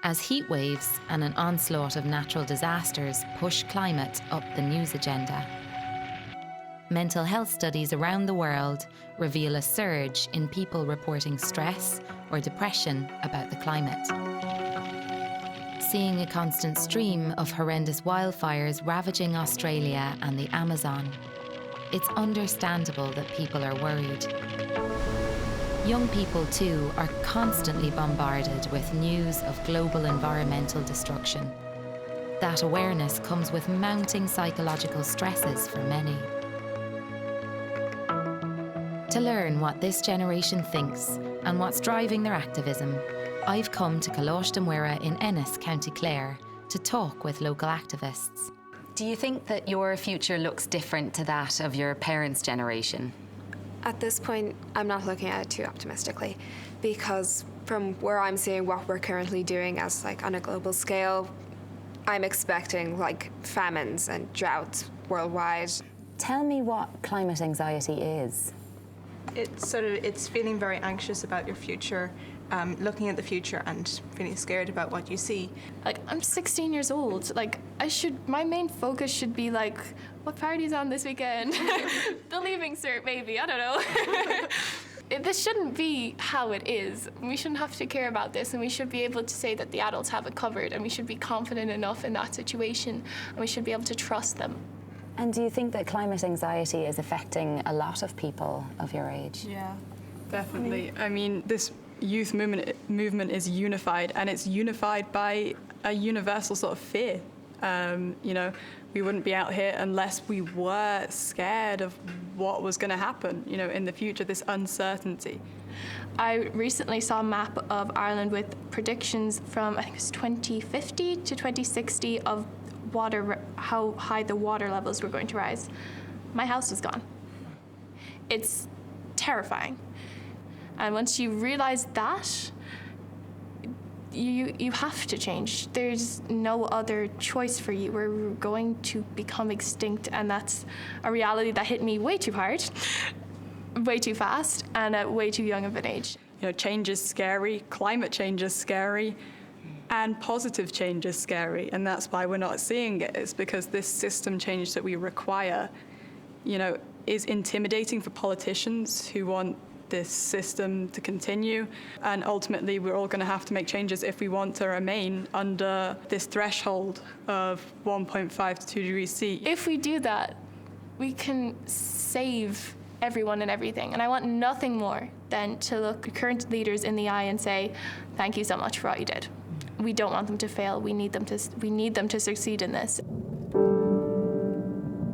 as heat waves and an onslaught of natural disasters push climate up the news agenda. Mental health studies around the world reveal a surge in people reporting stress or depression about the climate. Seeing a constant stream of horrendous wildfires ravaging Australia and the Amazon, it's understandable that people are worried. Young people too are constantly bombarded with news of global environmental destruction. That awareness comes with mounting psychological stresses for many. To learn what this generation thinks and what's driving their activism, I've come to Cullosh in Ennis, County Clare, to talk with local activists. Do you think that your future looks different to that of your parents' generation? At this point, I'm not looking at it too optimistically, because from where I'm seeing what we're currently doing as on a global scale, I'm expecting famines and droughts worldwide. Tell me what climate anxiety is. It's feeling very anxious about your future, looking at the future and feeling scared about what you see. I'm 16 years old. My main focus should be what party's on this weekend? The leaving cert, maybe, I don't know. This shouldn't be how it is. We shouldn't have to care about this, and we should be able to say that the adults have it covered, and we should be confident enough in that situation, and we should be able to trust them. And do you think that climate anxiety is affecting a lot of people of your age? Yeah, definitely. I mean, this youth movement is unified, and it's unified by a universal sort of fear. We wouldn't be out here unless we were scared of what was going to happen, in the future, this uncertainty. I recently saw a map of Ireland with predictions from, I think it was 2050 to 2060 of how high the water levels were going to rise. My house was gone. It's terrifying. And once you realize that, you have to change. There's no other choice for you. We're going to become extinct, and that's a reality that hit me way too hard, way too fast, and at way too young of an age. Change is scary, climate change is scary, and positive change is scary, and that's why we're not seeing it. It's because this system change that we require, is intimidating for politicians who want this system to continue, and ultimately we're all going to have to make changes if we want to remain under this threshold of 1.5 to 2 degrees C. If we do that, we can save everyone and everything, and I want nothing more than to look current leaders in the eye and say, thank you so much for what you did. We don't want them to fail. We need them to succeed in this.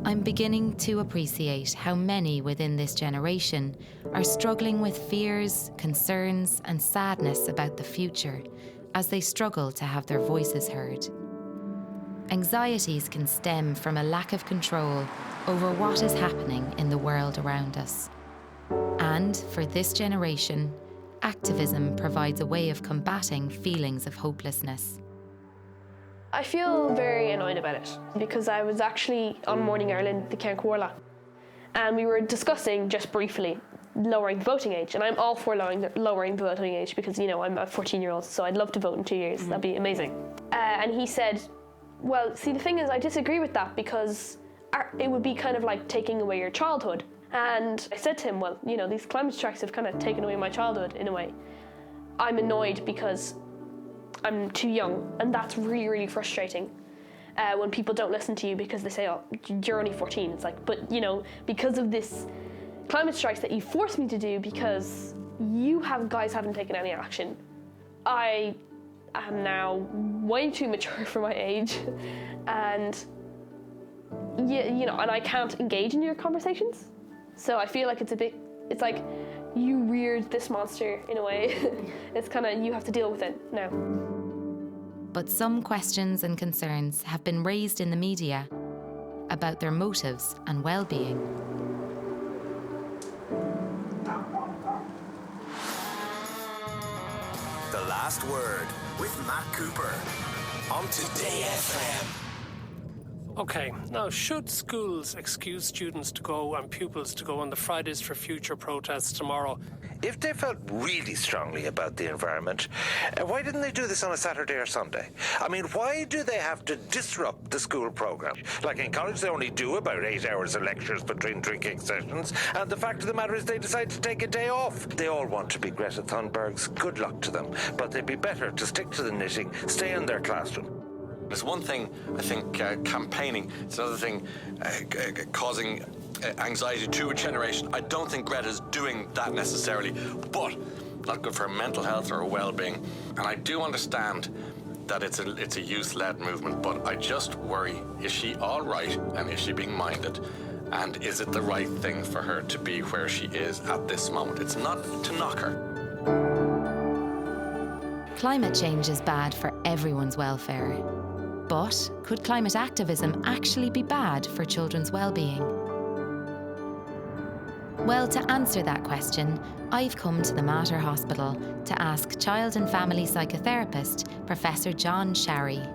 I'm beginning to appreciate how many within this generation are struggling with fears, concerns, and sadness about the future as they struggle to have their voices heard. Anxieties can stem from a lack of control over what is happening in the world around us. And for this generation, activism provides a way of combating feelings of hopelessness. I feel very annoyed about it because I was actually on Morning Ireland, the Count Warla, and we were discussing just briefly lowering the voting age, and I'm all for lowering the voting age because, I'm a 14-year-old, so I'd love to vote in 2 years. That'd be amazing. And he said, well, see, the thing is, I disagree with that because it would be kind of like taking away your childhood. And I said to him, well, these climate strikes have kind of taken away my childhood in a way. I'm annoyed because I'm too young, and that's really, really frustrating when people don't listen to you because they say, oh, you're only 14. It's but because of this climate strikes that you forced me to do because you guys haven't taken any action, I am now way too mature for my age, and and I can't engage in your conversations. So I feel like it's like you reared this monster in a way. It's kind of, you have to deal with it now. But some questions and concerns have been raised in the media about their motives and well-being. The Last Word with Matt Cooper on Today FM. Okay, now should schools excuse students to go and pupils to go on the Fridays for Future protests tomorrow? if they felt really strongly about the environment, why didn't they do this on a Saturday or Sunday? I mean, why do they have to disrupt the school program? Like in college, they only do about 8 hours of lectures between drinking sessions, and the fact of the matter is they decide to take a day off. They all want to be Greta Thunbergs. Good luck to them. But they'd be better to stick to the knitting, stay in their classroom. It's one thing, I think, campaigning. It's another thing causing anxiety to a generation. I don't think Greta's doing that necessarily, but not good for mental health or well-being. And I do understand that it's a youth-led movement, but I just worry, is she all right and is she being minded? And is it the right thing for her to be where she is at this moment? It's not to knock her. Climate change is bad for everyone's welfare. But could climate activism actually be bad for children's well-being? Well, to answer that question, I've come to the Mater Hospital to ask child and family psychotherapist Professor John Sharry.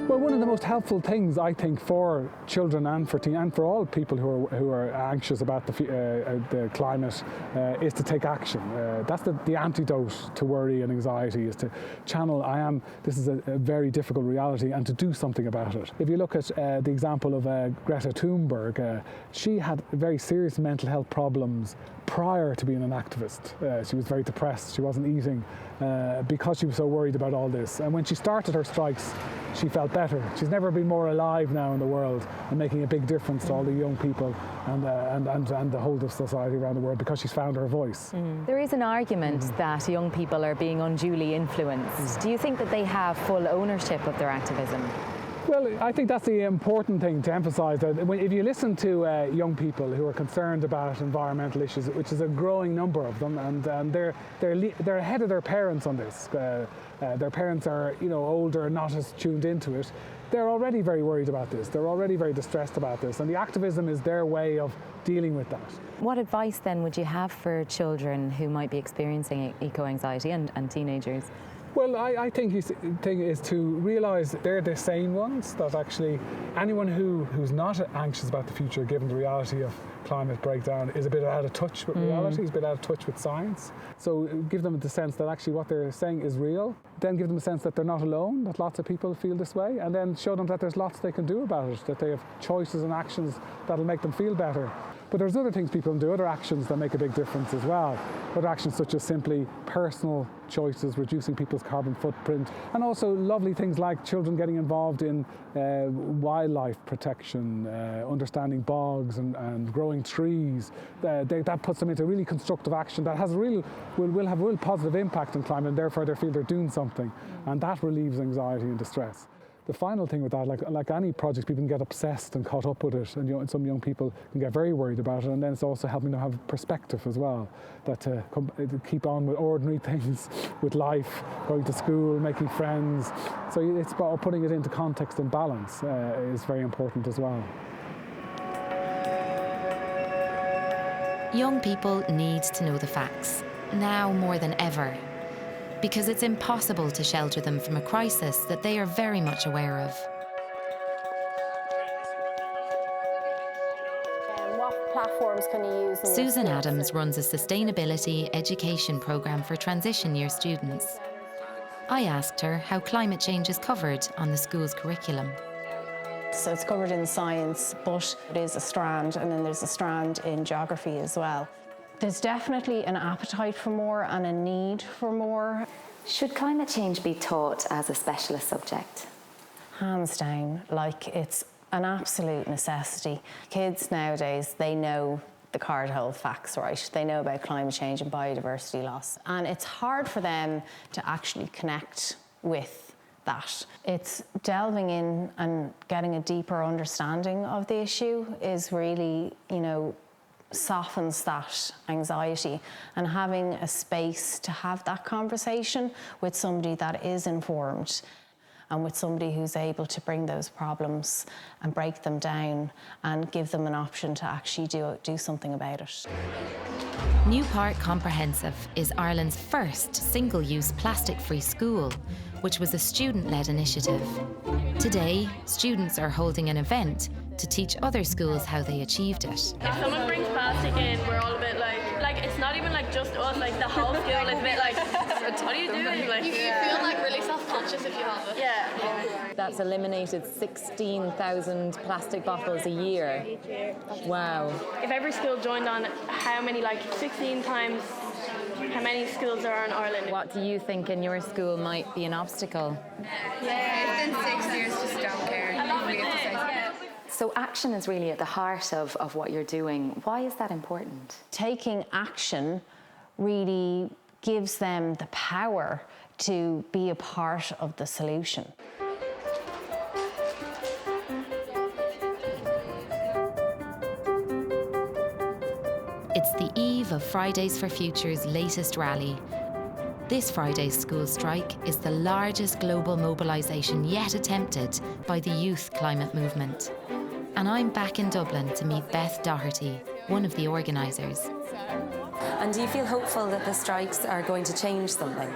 Well, one of the most helpful things, I think, for children and for teens and for all people who are anxious about the climate is to take action. That's the antidote to worry and anxiety, is to channel, this is a very difficult reality, and to do something about it. If you look at the example of Greta Thunberg, she had very serious mental health problems prior to being an activist. She was very depressed, she wasn't eating because she was so worried about all this. And when she started her strikes, she felt better. She's never been more alive now in the world and making a big difference to all the young people and the whole of society around the world, because she's found her voice. There is an argument that young people are being unduly influenced. Do you think that they have full ownership of their activism? Well, I think that's the important thing to emphasise, that if you listen to young people who are concerned about environmental issues, which is a growing number of them, and they're ahead of their parents on this. Their parents are, older and not as tuned into it. They're already very worried about this. They're already very distressed about this, and the activism is their way of dealing with that. What advice then would you have for children who might be experiencing eco-anxiety and teenagers? Well, I think the thing is to realise they're the sane ones, that actually anyone who's not anxious about the future, given the reality of climate breakdown, is a bit out of touch with reality, is a bit out of touch with science. So give them the sense that actually what they're saying is real. Then give them a sense that they're not alone, that lots of people feel this way, and then show them that there's lots they can do about it, that they have choices and actions that'll make them feel better. But there's other things people can do, other actions that make a big difference as well. Other actions such as simply personal choices, reducing people's carbon footprint, and also lovely things like children getting involved in wildlife protection, understanding bogs and growing trees. That puts them into really constructive action that has will have a real positive impact on climate, and therefore they feel they're doing something. And that relieves anxiety and distress. The final thing with that, like any project, people can get obsessed and caught up with it, and some young people can get very worried about it, and then it's also helping them have perspective as well, that to keep on with ordinary things, with life, going to school, making friends. So it's about putting it into context and balance is very important as well. Young people need to know the facts, now more than ever, because it's impossible to shelter them from a crisis that they are very much aware of. What platforms can you use? Susan Adams runs a sustainability education programme for transition year students. I asked her how climate change is covered on the school's curriculum. So it's covered in science, but it is a strand, and then there's a strand in geography as well. There's definitely an appetite for more and a need for more. Should climate change be taught as a specialist subject? Hands down, it's an absolute necessity. Kids nowadays, they know the cardinal facts, right? They know about climate change and biodiversity loss. And it's hard for them to actually connect with that. It's delving in and getting a deeper understanding of the issue is really, softens that anxiety, and having a space to have that conversation with somebody that is informed and with somebody who's able to bring those problems and break them down and give them an option to actually do something about it. New Park Comprehensive is Ireland's first single-use plastic-free school, which was a student-led initiative. Today, students are holding an event to teach other schools how they achieved it. If someone brings plastic in, we're all a bit like like it's not even like just us, like the whole school is a bit like, what are you doing? Like, You feel like really self-conscious if you have it. yeah. That's eliminated 16,000 plastic bottles a year. Wow. If every school joined on, how many, like 16 times how many schools there are in Ireland? What do you think in your school might be an obstacle? Yeah, it's been 6 years, just don't care. So action is really at the heart of what you're doing. Why is that important? Taking action really gives them the power to be a part of the solution. It's the eve of Fridays for Future's latest rally. This Friday's school strike is the largest global mobilisation yet attempted by the youth climate movement. And I'm back in Dublin to meet Beth Doherty, one of the organisers. And do you feel hopeful that the strikes are going to change something?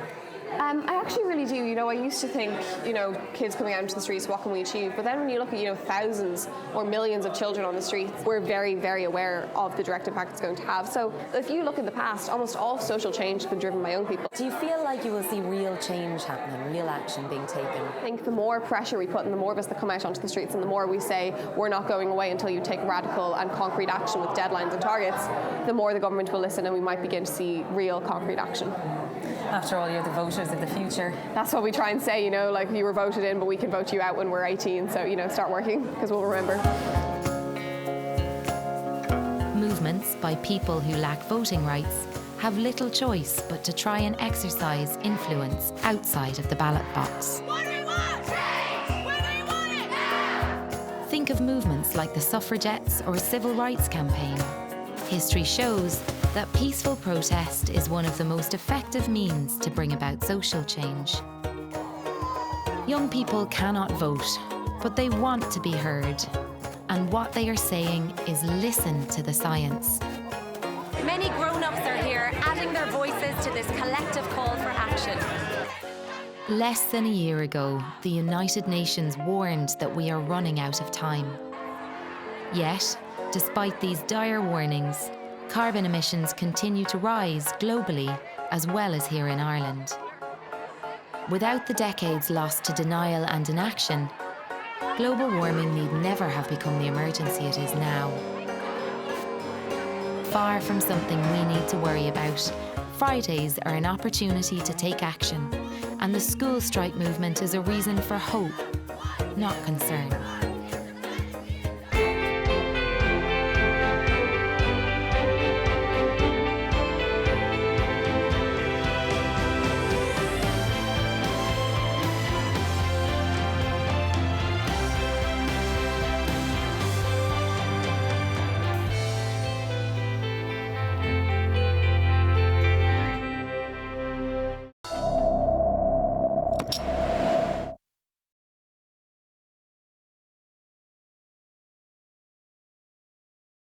I actually really do. You know, I used to think, you know, kids coming out into the streets, what can we achieve? But then when you look at, you know, thousands or millions of children on the streets, we're very, very aware of the direct impact it's going to have. So if you look in the past, almost all social change has been driven by young people. Do you feel like you will see real change happening, real action being taken? I think the more pressure we put and the more of us that come out onto the streets and the more we say we're not going away until you take radical and concrete action with deadlines and targets, the more the government will listen and we might begin to see real concrete action. After all, you're the voters of the future. That's what we try and say, you know, like you were voted in, but we can vote you out when we're 18. So, you know, start working because we'll remember. Movements by people who lack voting rights have little choice but to try and exercise influence outside of the ballot box. What do we want? Change! Where do we want it now? Think of movements like the suffragettes or civil rights campaign. History shows that peaceful protest is one of the most effective means to bring about social change. Young people cannot vote, but they want to be heard. And what they are saying is listen to the science. Many grown-ups are here adding their voices to this collective call for action. Less than a year ago, the United Nations warned that we are running out of time. Yet, despite these dire warnings, carbon emissions continue to rise globally as well as here in Ireland. Without the decades lost to denial and inaction, global warming need never have become the emergency it is now. Far from something we need to worry about, Fridays are an opportunity to take action, and the school strike movement is a reason for hope, not concern.